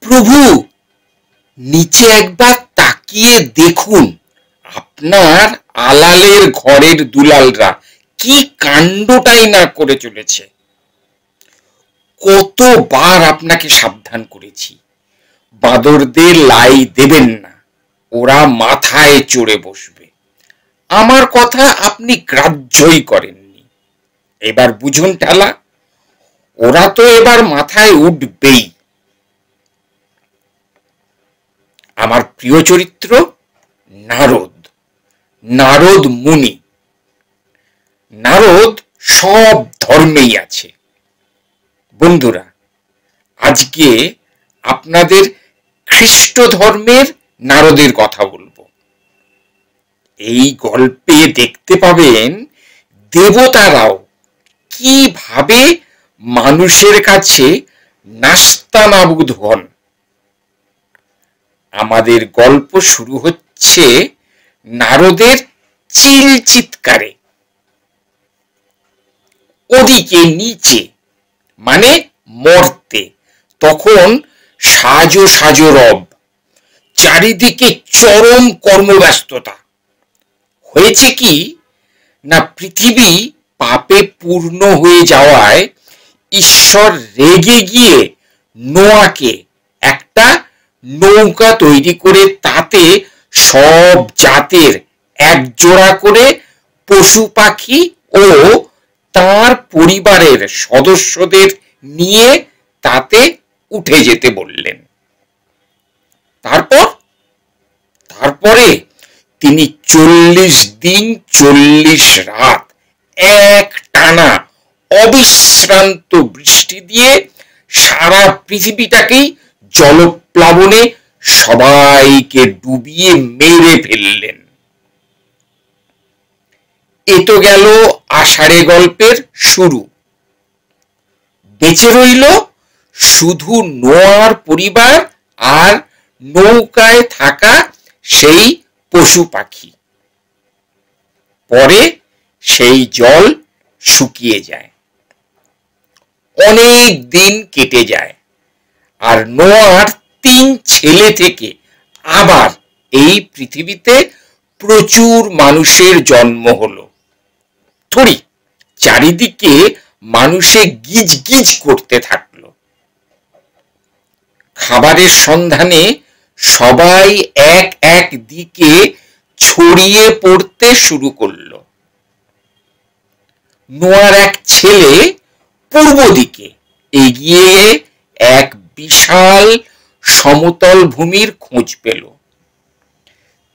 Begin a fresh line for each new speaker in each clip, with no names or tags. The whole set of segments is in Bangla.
প্রভু, নিচে একবার তাকিয়ে দেখুন আপনার আলালের ঘরের দুলালরা কি কাণ্ডটাই না করে চলেছে। কতবার আপনাকে সাবধান করেছি বাঁদরদের লাই দেবেন না, ওরা মাথায় চড়ে বসবে। আমার কথা আপনি গ্রাহ্যই করেননি। এবার বুঝুন ঠেলা, ওরা তো এবার মাথায় উঠবেই। আমার প্রিয় চরিত্র নারদ, নারদ মুনি। নারদ সব ধর্মেই আছে। বন্ধুরা, আজকে আপনাদের খ্রিস্ট ধর্মের নারদের কথা বলবো। এই গল্পে দেখতে পাবেন দেবতারাও কিভাবে মানুষের কাছে নাস্তানাবুদ হন। আমাদের গল্প শুরু হচ্ছে নারদের চিল চিৎকারে। ওদিকে নিচে মানে মর্তে তখন সাজো সাজো রব, চারিদিকে চরম কর্মব্যস্ততা। হয়েছে কি না, পৃথিবী পাপে পূর্ণ হয়ে যাওয়ায় ঈশ্বর রেগে গিয়ে নোয়াকে একটা নৌকা তৈরি করে তাতে সব জাতের একজোড়া করে পশু পাখি ও তার পরিবারের সদস্যদের নিয়ে তাতে উঠে যেতে বললেন। তারপরে তিনি 40 দিন 40 রাত এক টানা অবিশ্রান্ত বৃষ্টি দিয়ে সারা পৃথিবীটাকেই জলপ্লাবনে সবাইকে ডুবিয়ে মেরে ফেললেন। এ তো গেল আষাঢ়ে গল্পের শুরু। বেঁচে রইল শুধু নোয়ার পরিবার আর নৌকায় থাকা সেই পশু পাখি। পরে সেই জল শুকিয়ে যায়, অনেক দিন কেটে যায়, আর নোয়ার 3 ছেলে থেকে আবার এই পৃথিবীতে প্রচুর মানুষের জন্ম হলো। থরি চারিদিকে মানুষে গিজ গিজ করতে থাকলো। খাবারের সন্ধানে সবাই এক এক দিকে ছড়িয়ে পড়তে শুরু করলো। নোয়ার এক ছেলে পূর্ব দিকে এগিয়ে এক বিশাল সমতল ভূমির খোঁজ পেল।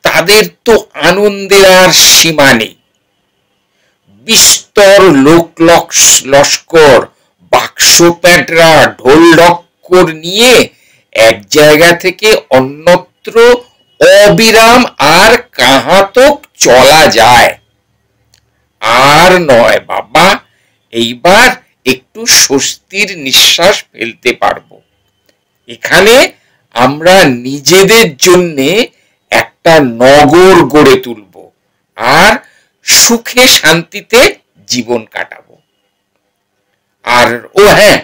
তাদের তো আনন্দের আর সীমা নেই। বিস্তর লোক লস্কর, বাক্স প্যাঁটরা, ঢোল ঢক্কর নিয়ে এক জায়গা থেকে অন্যত্র অবিরাম আর কাহাতক চলা যায়। আর নয় বাবা, এইবার একটু স্বস্তির নিঃশ্বাস ফেলতে পারবো। এখানে আমরা নিজেদের জন্যে একটা নগর গড়ে তুলব আর সুখে শান্তিতে জীবন কাটাবো। আর ও হ্যাঁ,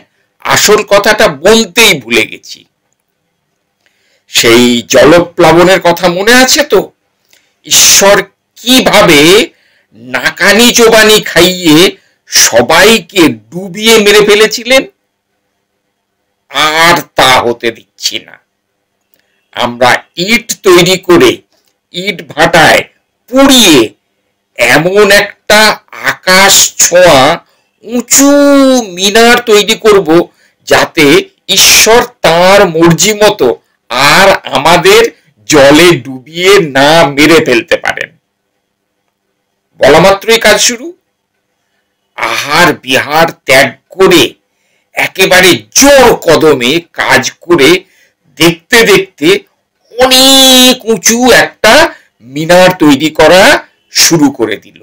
আসল কথাটা বলতেই ভুলে গেছি। সেই জলপ্লাবনের কথা মনে আছে তো? ঈশ্বর কিভাবে নাকানি চোবানি খাইয়ে সবাইকে ডুবিয়ে মেরে ফেলেছিলেন। আর তা হতে দিচ্ছি না। আমরা ইট তৈরি করে ইট ভাটায় পুড়িয়ে এমন একটা আকাশ ছোঁয়া উঁচু মিনার তৈরি করব যাতে ঈশ্বর তার মর্জি মতো আর আমাদের জলে ডুবিয়ে না মেরে ফেলতে পারেন। বলা মাত্রই কাজ শুরু। আহার বিহার ত্যাগ করে একেবারে জোর কদমে কাজ করে দেখতে দেখতে অনেক উঁচু একটা মিনার তৈরি করা শুরু করে দিল।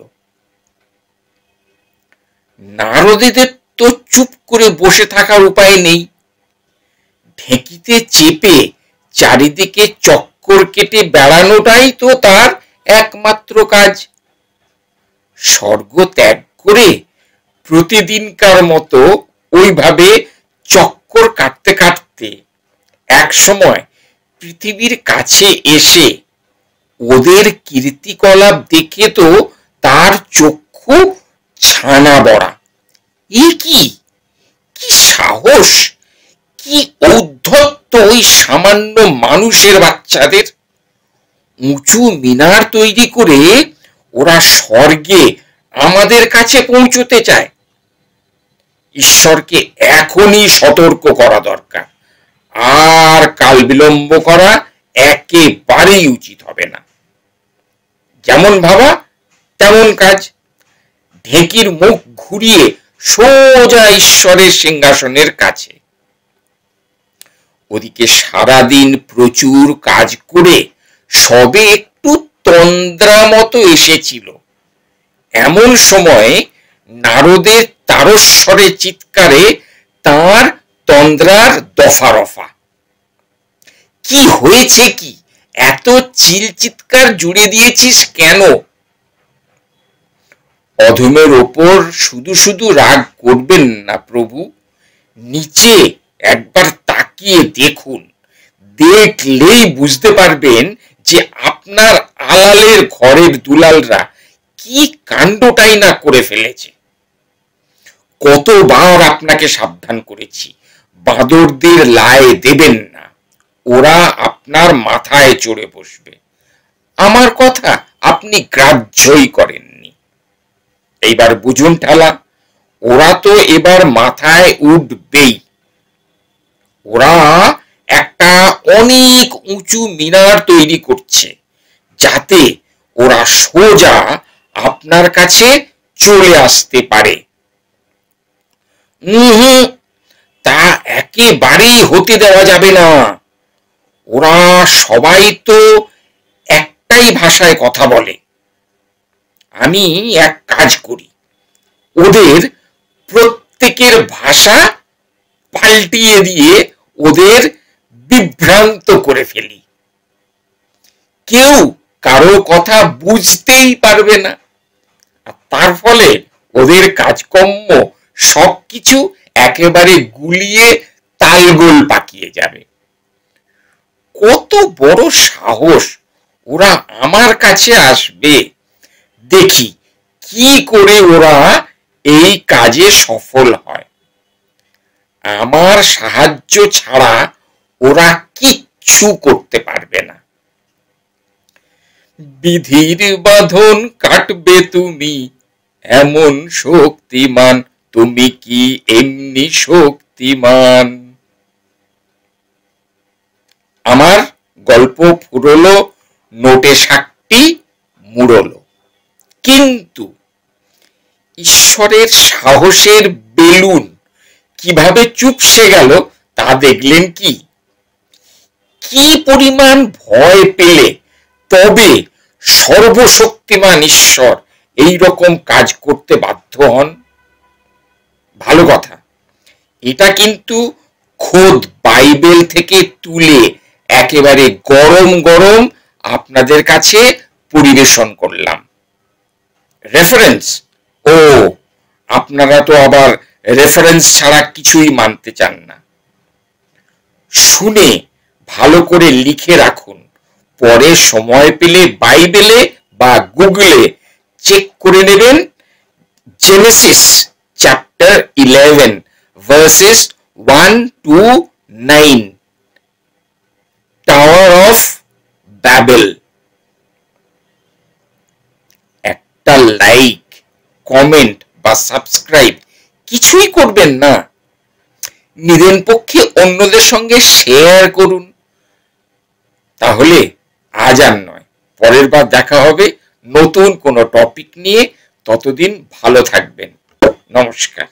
নারদীদের তো চুপ করে বসে থাকার উপায় নেই। ঢেঁকিতে চেপে চারিদিকে চক্কর কেটে বেড়ানোটাই তো তার একমাত্র কাজ। স্বর্গ ত্যাগ করে প্রতিদিনকার মতো ওইভাবে চক্কর কাটতে কাটতে এক সময় পৃথিবীর কাছে এসে ওদের কীর্তিকলাপ দেখে তো তার চক্ষু ছানা বড়া। এ কি সাহস, কি ঔদ্ধত্য ওই সামান্য মানুষের বাচ্চাদের! উঁচু মিনার তৈরি করে ওরা স্বর্গে আমাদের কাছে পৌঁছতে চায়। ঈশ্বরকে এখনই সতর্ক করা দরকার, আর কাল বিলম্ব করা একেবারেই উচিত হবে না। যেমন ভাবা তেমন কাজ, ঢেকির মুখ ঘুরিয়ে সোজা ঈশ্বরের সিংহাসনের কাছে। ওদিকে সারাদিন প্রচুর কাজ করে সবে একটু তন্দ্রা মতো এসেছিল, এমন সময় নারদের তারস্বরে চিৎকারে তার তন্দ্রার দফা রফা। কি হয়েছে, কি এত চিল চিৎকার জুড়ে দিয়েছিস কেন? অধমের ওপর শুধু শুধু রাগ করবেন না প্রভু, নিচে একবার তাকিয়ে দেখুন, দেখলেই বুঝতে পারবেন যে আপনার আলালের ঘরের দুলালরা কি কাণ্ডটাই না করে ফেলেছে। কতবার আপনাকে সাবধান করেছি, বাঁদরদের লায়ে দেবেন না, ওরা আপনার মাথায় চড়ে বসবে। আমার কথা আপনি গ্রাহ্যই করেননি। এইবার বুঝুন ঠেলা, ওরা তো এবার মাথায় উঠবেই। ওরা একটা অনেক উঁচু মিনার তৈরি করছে, যাতে ওরা সোজা আপনার কাছে চলে আসতে পারে। তা একেবারেই হতে দেওয়া যাবে না। ওরা সবাই তো একটাই ভাষায় কথা বলে। আমি এক কাজ করি, ওদের প্রত্যেকের ভাষা পাল্টিয়ে দিয়ে ওদের বিভ্রান্ত করে ফেলি। কেউ কারো কথা বুঝতেই পারবে না, আর তার ফলে ওদের কাজকর্ম সবকিছু একেবারে গুলিয়ে তালগোল পাকিয়ে যাবে। কত বড় সাহস ওরা আমার কাছে আসবে! দেখি কি করে ওরা এই কাজে সফল হয়। আমার সাহায্য ছাড়া ওরা কিচ্ছু করতে পারবে না। বিধির বাঁধন কাটবে তুমি, এমন শক্তিমান, তুমি কি এমনি শক্তিমান? আমার গল্প ফুরলো, নোটে 60টি মুড়লো, কিন্তু ঈশ্বরের সাহসের বেলুন কিভাবে চুপসে গেল তা দেখলেন কি? কি পরিমাণ ভয় পেলে তবে সর্বশক্তিমান ঈশ্বর এই রকম কাজ করতে বাধ্য হন? ভালো কথা, এটা কিন্তু খোদ বাইবেল থেকে তুলে একেবারে গরম গরম আপনাদের কাছে পরিবেশন করলাম। রেফারেন্স? ও, আপনারা তো আবার রেফারেন্স ছাড়া কিছুই মানতে চান না। শুনে ভালো করে লিখে রাখুন, পরে সময় পেলে বাইবেলে বা গুগলে চেক করে নেবেন। Genesis chapter 11 verses 1 to 9, tower of Babel. একটা লাইক, কমেন্ট বা সাবস্ক্রাইব কিছুই করবেন না, নিদেন পক্ষে অন্যদের সঙ্গে শেয়ার করুন। তাহলে আজ আর নয়, পরের বার দেখা হবে নতুন কোনো টপিক নিয়ে। ততদিন ভালো থাকবেন। নমস্কার।